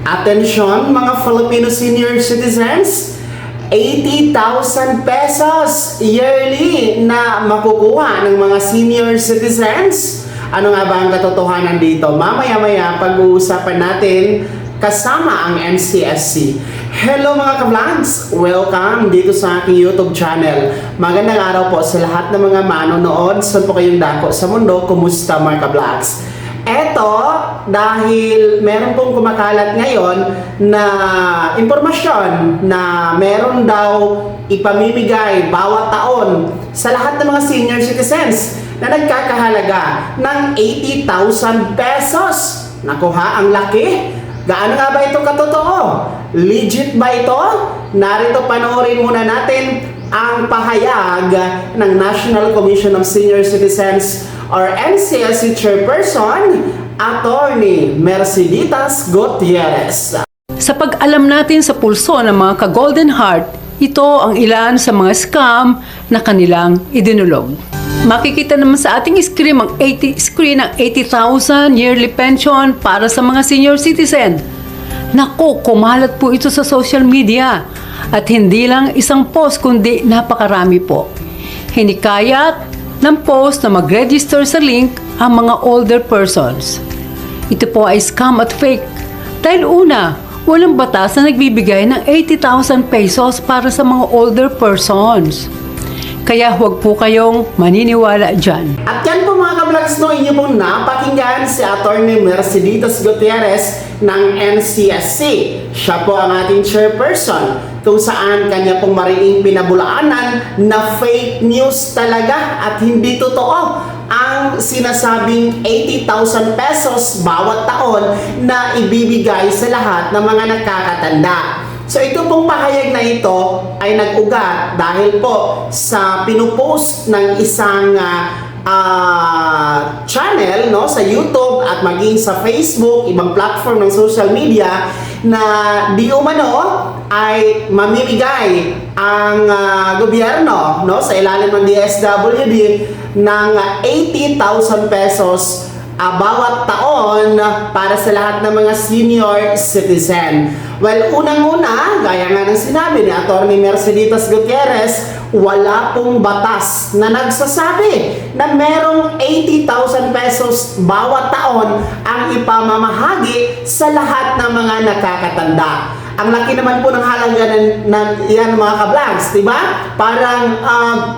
Atensyon mga Filipino senior citizens, 80,000 pesos yearly na makukuha ng mga senior citizens. Ano nga ba ang katotohanan dito? Mamaya-maya pag-uusapan natin kasama ang NCSC. Hello mga ka-vlogs! Welcome dito sa aking YouTube channel. Magandang araw po sa lahat ng mga manonood. Saan po kayong dako sa mundo? Kumusta mga ka-vlogs? Eto, dahil meron pong kumakalat ngayon na impormasyon na meron daw ipamimigay bawat taon sa lahat ng mga senior citizens na nagkakahalaga ng 80,000 pesos. Nakuha, ang laki! Gaano nga ba ito katotoo? Legit ba ito? Narito, panoorin muna natin ang pahayag ng National Commission of Senior Citizens or NCSC Chairperson, Attorney Merceditas Gutierrez. Sa pag-alam natin sa pulso ng mga ka-Golden Heart, ito ang ilan sa mga scam na kanilang idinulog. Makikita naman sa ating screen ang 80,000 yearly pension para sa mga senior citizen. Naku, kumalat po ito sa social media. At hindi lang isang post kundi napakarami po. Hinikayat ng post na mag-register sa link ang mga older persons. Ito po ay scam at fake. Dahil una, walang batas na nagbibigay ng 80,000 pesos para sa mga older persons. Kaya huwag po kayong maniniwala dyan. At yan po mga ka-vlogs, no, inyo pong napakinggan si Attorney Merceditas Gutierrez ng NCSC. Siya po ang ating chairperson kung saan kanya pong mariing pinabulaanan na fake news talaga at hindi totoo ang sinasabing 80,000 pesos bawat taon na ibibigay sa lahat ng mga nakakatanda. So ito pong pahayag na ito ay nag-ugat dahil po sa pinupost ng isang channel, no, sa YouTube at maging sa Facebook, ibang platform ng social media, na di umano ay mamimigay ang gobyerno, no, sa ilalim ng DSWD ng 80,000 pesos bawat taon para sa lahat ng mga senior citizen. Well, unang-una, gaya nga ng sinabi ni Atty. Merceditas Gutierrez, wala pong batas na nagsasabi na merong 80,000 pesos bawat taon ang ipamamahagi sa lahat ng mga nakakatanda. Ang laki naman po ng halaga ng yan mga ka-vlogs, diba? Parang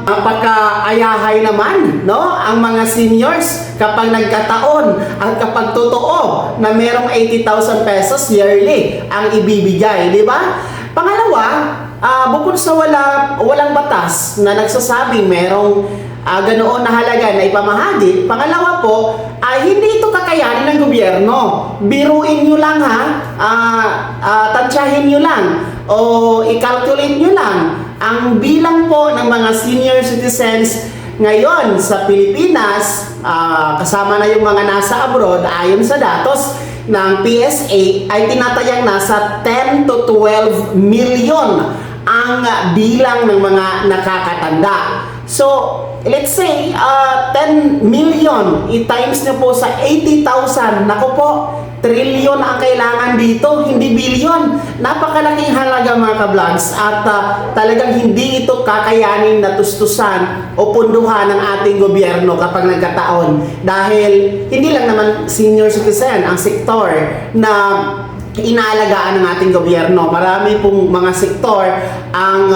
pagkaayahay naman, no? Ang mga seniors kapag nagkataon at kapag totoo na merong 80,000 pesos yearly ang ibibigay, diba? Pangalawa, bukod sa walang batas na nagsasabing merong ganoon na halaga na ipamahagi, pangalawa po, ay hindi ito kakayanin ng gobyerno. Biruin nyo lang tansyahin nyo lang, o i-calculate nyo lang ang bilang po ng mga senior citizens ngayon sa Pilipinas, kasama na yung mga nasa abroad, ayon sa datos ng PSA, ay tinatayang nasa 10 to 12 million ang bilang ng mga nakakatanda. So, let's say, 10 million, i-times nyo po sa 80,000, naku po, trillion ang kailangan dito, hindi billion. Napakalaking halaga mga ka-vlogs at talagang hindi ito kakayanin na tustusan o punduhan ng ating gobyerno kapag nagkataon. Dahil hindi lang naman senior citizen ang sektor na inaalagaan ng ating gobyerno. Marami pong mga sektor ang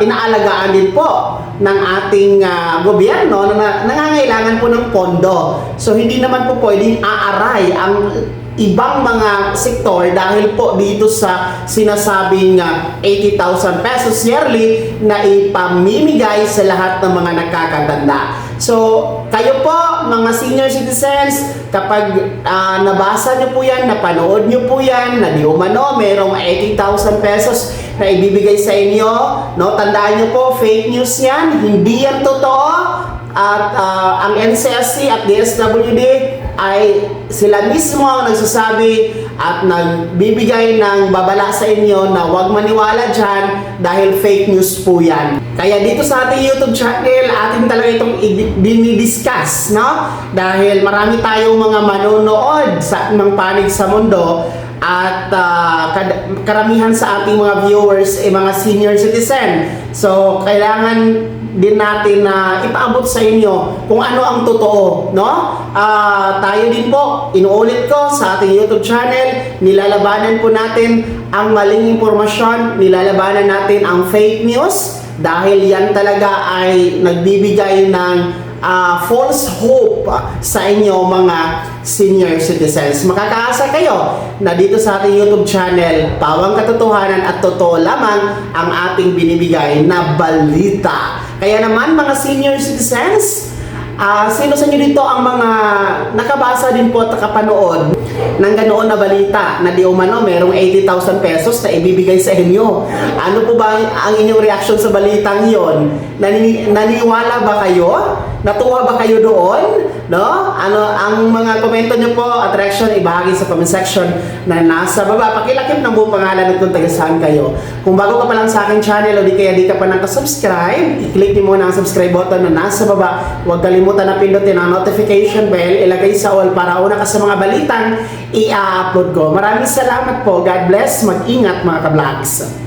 inaalagaan din po ng ating gobyerno na nangangailangan po ng pondo. So hindi naman po pwedeng aaray ang ibang mga sektor dahil po dito sa sinasabing 80,000 pesos yearly na ipamimigay sa lahat ng mga nakakatanda. So, kayo po, mga senior citizens, kapag nabasa nyo po yan, napanood nyo po yan, na di umano, merong 80,000 pesos na ibibigay sa inyo, no? Tandaan nyo po, fake news yan, hindi yan totoo. At ang NCSC at DSWD ay sila mismo ang nagsasabi at nagbibigay ng babala sa inyo na huwag maniwala dyan dahil fake news po yan. Kaya dito sa ating YouTube channel, atin talaga itong dinidiscuss, no? Dahil marami tayong mga manonood sa mga panig sa mundo at karamihan sa ating mga viewers ay mga senior citizen. So, kailangan din natin na ipaabot sa inyo kung ano ang totoo, no? Tayo din po, inuulit ko sa ating YouTube channel, nilalabanan po natin ang maling impormasyon, nilalabanan natin ang fake news dahil yan talaga ay nagbibigay ng false hope sa inyo mga senior citizens. Makakaasa kayo na dito sa ating YouTube channel, pawang katotohanan at totoo lamang ang ating binibigay na balita. Kaya naman mga senior citizens, sino sa inyo dito ang mga nakabasa din po at nakapanood ng ganoon na balita na di umano merong 80,000 pesos na ibibigay sa inyo? Ano po ba ang inyong reaction sa balitang yon? Naniwala ba kayo? Natuwa ba kayo doon? No? Ano ang mga komento nyo po at reaction ibahagi sa comment section na nasa baba. Pakilakip ng buong pangalan at kung taga saan kayo. Kung bago ka pa lang sa aking channel o di kaya di ka pa nakasubscribe, i-click niyo muna ang subscribe button na nasa baba. Huwag kalimutan na pindutin ang notification bell, ilagay sa all para una ka sa mga balitang i-upload ko. Maraming salamat po. God bless. Mag-ingat mga ka-vlogs.